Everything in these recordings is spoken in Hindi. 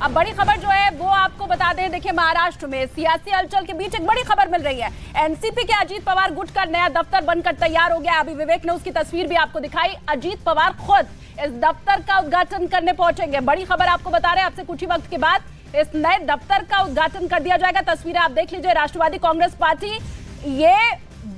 अब बड़ी खबर जो है वो आपको बता दें, देखिए महाराष्ट्र में सियासी हलचल के बीच एक बड़ी खबर मिल रही है। एनसीपी के अजीत पवार गुट का नया दफ्तर बनकर तैयार हो गया। अभी विवेक ने उसकी तस्वीर भी आपको दिखाई। अजीत पवार खुद इस दफ्तर का उद्घाटन करने पहुंचेंगे। बड़ी खबर आपको बता रहे हैं, आपसे कुछ ही वक्त के बाद इस नए दफ्तर का उद्घाटन कर दिया जाएगा। तस्वीरें आप देख लीजिए। राष्ट्रवादी कांग्रेस पार्टी, ये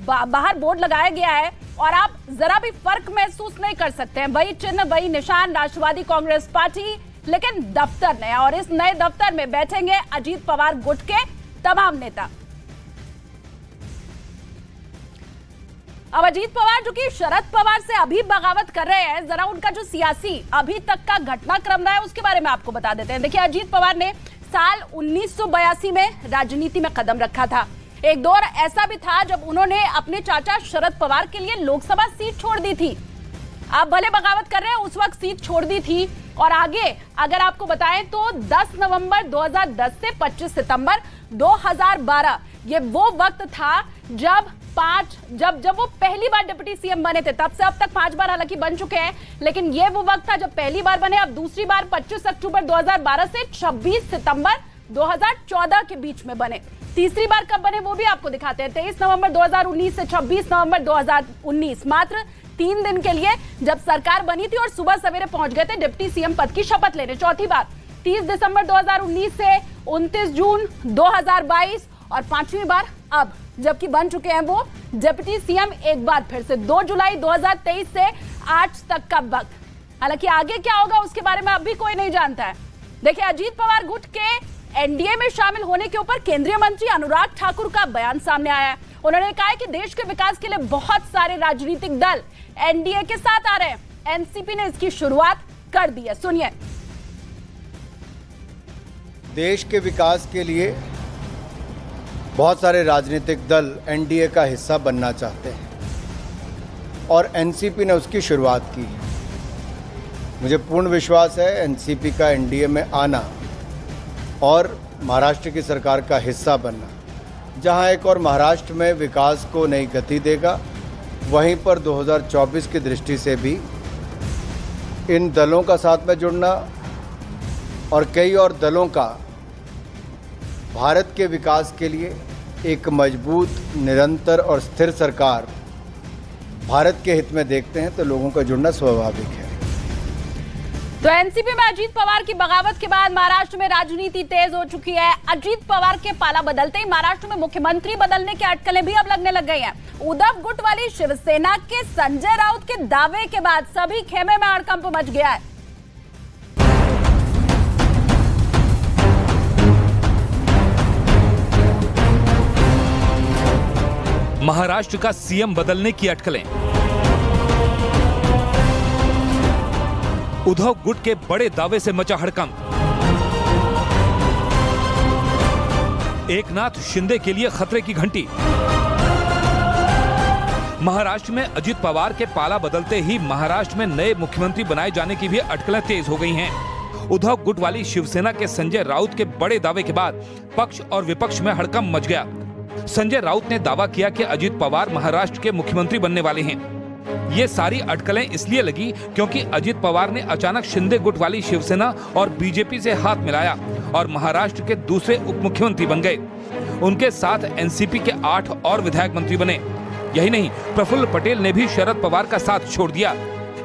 बाहर बोर्ड लगाया गया है और आप जरा भी फर्क महसूस नहीं कर सकते हैं। वही चिन्ह, वही निशान, राष्ट्रवादी कांग्रेस पार्टी, लेकिन दफ्तर नया। और इस नए दफ्तर में बैठेंगे अजीत पवार गुट के तमाम नेता। अब अजीत पवार जो कि शरद पवार से अभी बगावत कर रहे हैं, जरा उनका जो सियासी अभी तक का घटनाक्रम रहा है उसके बारे में आपको बता देते हैं। देखिए, अजीत पवार ने साल 1982 में राजनीति में कदम रखा था। एक दौर ऐसा भी था जब उन्होंने अपने चाचा शरद पवार के लिए लोकसभा सीट छोड़ दी थी। आप भले बगावत कर रहे हैं, उस वक्त सीट छोड़ दी थी। और आगे अगर आपको बताएं तो 10 नवंबर 2010 से 25 सितंबर 2012 ये वो वक्त था जब वो पहली बार डिप्टी सीएम बने थे। तब से अब तक 5 बार हालांकि बन चुके हैं, लेकिन ये वो वक्त था जब पहली बार बने। अब दूसरी बार 25 अक्टूबर 2012 से 26 सितंबर 2014 के बीच में बने। तीसरी बार कब बने वो भी आपको दिखाते हैं। 23 नवंबर 2019 से 26 नवंबर 2019, मात्र 3 दिन के लिए जब सरकार बनी थी और सुबह सवेरे पहुंच गए थे डिप्टी सीएम पद की शपथ लेने। चौथी बार 30 दिसंबर 2019 से 29 जून 2022 और 5वीं बार अब जबकि बन चुके हैं वो डिप्टी सीएम एक बार फिर से 2 जुलाई 2023 से आज तक का वक्त। हालांकि आगे क्या होगा उसके बारे में अभी कोई नहीं जानता है। देखिए, अजीत पवार गुट के एनडीए में शामिल होने के ऊपर केंद्रीय मंत्री अनुराग ठाकुर का बयान सामने आया है। उन्होंने कहा है कि देश के विकास के लिए बहुत सारे राजनीतिक दल एनडीए के साथ आ रहे हैं। एनसीपी ने इसकी शुरुआत कर दी है। सुनिए। देश के विकास के लिए बहुत सारे राजनीतिक दल एनडीए का हिस्सा बनना चाहते हैं और एनसीपी ने उसकी शुरुआत की। मुझे पूर्ण विश्वास है एनसीपी का एनडीए में आना और महाराष्ट्र की सरकार का हिस्सा बनना, जहां एक और महाराष्ट्र में विकास को नई गति देगा, वहीं पर 2024 की दृष्टि से भी इन दलों का साथ में जुड़ना और कई और दलों का भारत के विकास के लिए एक मजबूत, निरंतर और स्थिर सरकार भारत के हित में देखते हैं तो लोगों का जुड़ना स्वाभाविक है। तो एनसीपी में अजीत पवार की बगावत के बाद महाराष्ट्र में राजनीति तेज हो चुकी है। अजीत पवार के पाला बदलते ही महाराष्ट्र में मुख्यमंत्री बदलने की अटकलें भी अब लगने लग गई हैं। उद्धव गुट वाली शिवसेना के संजय राउत के दावे के बाद सभी खेमे में हड़कंप मच गया है। महाराष्ट्र का सीएम बदलने की अटकलें, उद्धव गुट के बड़े दावे से मचा हड़कंप, एकनाथ शिंदे के लिए खतरे की घंटी। महाराष्ट्र में अजीत पवार के पाला बदलते ही महाराष्ट्र में नए मुख्यमंत्री बनाए जाने की भी अटकलें तेज हो गई हैं। उद्धव गुट वाली शिवसेना के संजय राउत के बड़े दावे के बाद पक्ष और विपक्ष में हड़कंप मच गया। संजय राउत ने दावा किया कि अजीत पवार महाराष्ट्र के मुख्यमंत्री बनने वाले हैं। ये सारी अटकलें इसलिए लगी क्योंकि अजीत पवार ने अचानक शिंदे गुट वाली शिवसेना और बीजेपी से हाथ मिलाया और महाराष्ट्र के दूसरे उप मुख्यमंत्री बन गए। उनके साथ एनसीपी के 8 और विधायक मंत्री बने। यही नहीं, प्रफुल्ल पटेल ने भी शरद पवार का साथ छोड़ दिया।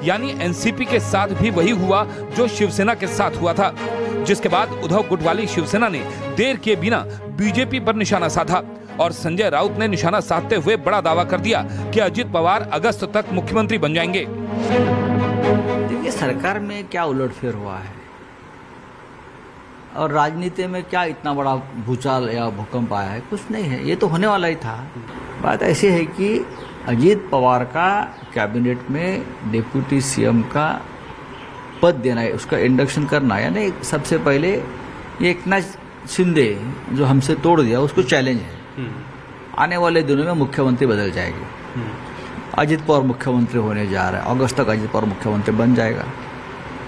यानी एनसीपी के साथ भी वही हुआ जो शिवसेना के साथ हुआ था, जिसके बाद उद्धव गुट वाली शिवसेना ने देर किए बिना बीजेपी पर निशाना साधा और संजय राउत ने निशाना साधते हुए बड़ा दावा कर दिया कि अजीत पवार अगस्त तक मुख्यमंत्री बन जाएंगे। देखिए, सरकार में क्या उलटफेर हुआ है और राजनीति में क्या इतना बड़ा भूचाल या भूकंप आया है, कुछ नहीं है। ये तो होने वाला ही था। बात ऐसी है कि अजीत पवार का कैबिनेट में डिप्टी सीएम का पद देना है, उसका इंडक्शन करना है। यानी सबसे पहले ये एकनाथ शिंदे जो हमसे तोड़ दिया उसको चैलेंज है। आने वाले दिनों में मुख्यमंत्री बदल जाएगी। अजीत पवार मुख्यमंत्री होने जा रहा है, अगस्त तक अजीत पवार मुख्यमंत्री बन जाएगा।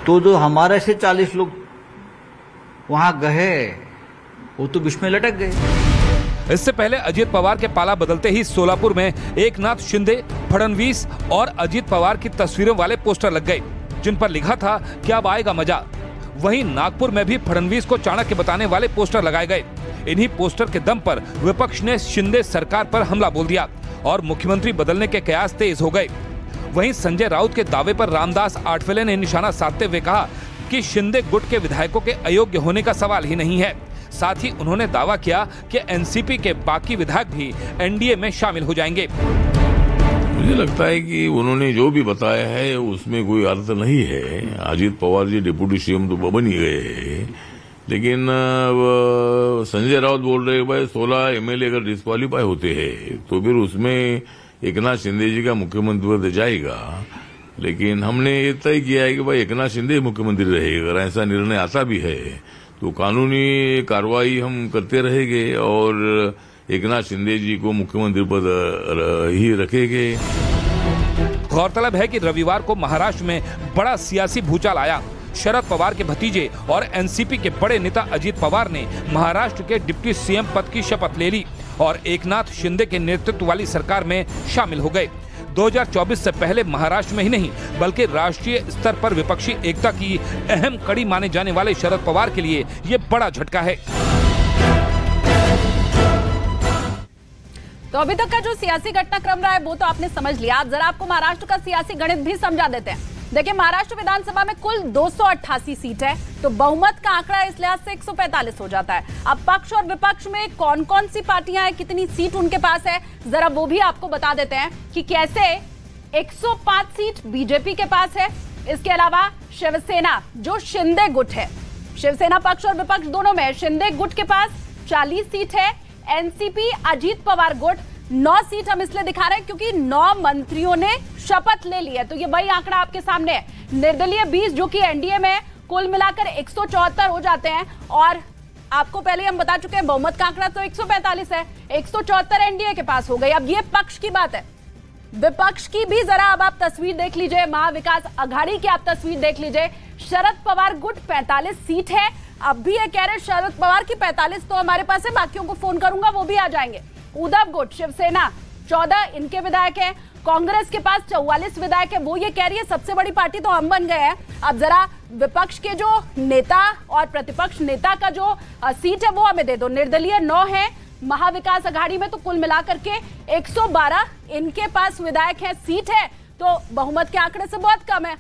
तो जो हमारे से 40 लोग वहां गए वो तो बीच में लटक गए। इससे पहले अजीत पवार के पाला बदलते ही सोलापुर में एकनाथ शिंदे, फडणवीस और अजीत पवार की तस्वीरों वाले पोस्टर लग गए, जिन पर लिखा था कि अब आएगा मजा। वहीं नागपुर में भी फडणवीस को चाणक्य बताने वाले पोस्टर लगाए गए। इन्हीं पोस्टर के दम पर विपक्ष ने शिंदे सरकार पर हमला बोल दिया और मुख्यमंत्री बदलने के कयास तेज हो गए। वहीं संजय राउत के दावे पर रामदास आठवले ने निशाना साधते हुए कहा कि शिंदे गुट के विधायकों के अयोग्य होने का सवाल ही नहीं है। साथ ही उन्होंने दावा किया कि एनसीपी के बाकी विधायक भी एनडीए में शामिल हो जाएंगे। मुझे लगता है कि उन्होंने जो भी बताया है उसमें कोई अर्थ नहीं है। अजीत पवार जी डिप्टी सीएम तो बन ही गए हैं, लेकिन संजय राउत बोल रहे भाई 16 एमएलए अगर डिस्क्वालीफाई होते हैं तो फिर उसमें एकनाथ शिंदे जी का मुख्यमंत्री पद जाएगा। लेकिन हमने ये तय किया है कि भाई एकनाथ शिंदे मुख्यमंत्री रहेगा। अगर ऐसा निर्णय आता भी है तो कानूनी कार्रवाई हम करते रहेंगे और एकनाथ शिंदे जी को मुख्यमंत्री पद ही रखेंगे। गौरतलब है कि रविवार को महाराष्ट्र में बड़ा सियासी भूचाल आया। शरद पवार के भतीजे और एनसीपी के बड़े नेता अजीत पवार ने महाराष्ट्र के डिप्टी सीएम पद की शपथ ले ली और एकनाथ शिंदे के नेतृत्व वाली सरकार में शामिल हो गए। 2024 से पहले महाराष्ट्र में ही नहीं बल्कि राष्ट्रीय स्तर पर विपक्षी एकता की अहम कड़ी माने जाने वाले शरद पवार के लिए ये बड़ा झटका है। तो अभी तक का जो सियासी घटनाक्रम रहा है वो तो आपने समझ लिया। आप जरा आपको महाराष्ट्र का सियासी गणित भी समझा देते हैं। देखिए, महाराष्ट्र विधानसभा में कुल 288 सीट है, तो बहुमत का आंकड़ा इस लिहाज से 145 हो जाता है। अब पक्ष और विपक्ष में कौन कौन सी पार्टियां हैं, कितनी सीट उनके पास है, जरा वो भी आपको बता देते हैं कि कैसे 105 सीट बीजेपी के पास है। इसके अलावा शिवसेना जो शिंदे गुट है, शिवसेना पक्ष और विपक्ष दोनों में, शिंदे गुट के पास 40 सीट है। एनसीपी अजीत पवार गुट 9 सीट हम इसलिए दिखा रहे हैं क्योंकि 9 मंत्रियों ने शपथ ले ली है, तो ये वही आंकड़ा आपके सामने है। निर्दलीय 20 जो कि एनडीए में, कुल मिलाकर 174 हो जाते हैं। और आपको पहले हम बता चुके हैं बहुमत का आंकड़ा तो 145 है, 174 एनडीए के पास हो गई। अब ये पक्ष की बात है। विपक्ष की भी जरा अब आप तस्वीर देख लीजिए, महाविकास अघाड़ी की आप तस्वीर देख लीजिए। शरद पवार गुट 45 सीट है। अब भी ये कह रहे शरद पवार की 45 तो हमारे पास है, बाकियों को फोन करूंगा वो भी आ जाएंगे। उद्धव गुट शिवसेना 14 इनके विधायक हैं। कांग्रेस के पास 44 विधायक है। वो ये कह रही है सबसे बड़ी पार्टी तो हम बन गए हैं। अब जरा विपक्ष के जो नेता और प्रतिपक्ष नेता का जो सीट है वो हमें दे दो। निर्दलीय 9 है, महाविकास अघाड़ी में तो कुल मिलाकर के 112 इनके पास विधायक है, सीट है, तो बहुमत के आंकड़े से बहुत कम है।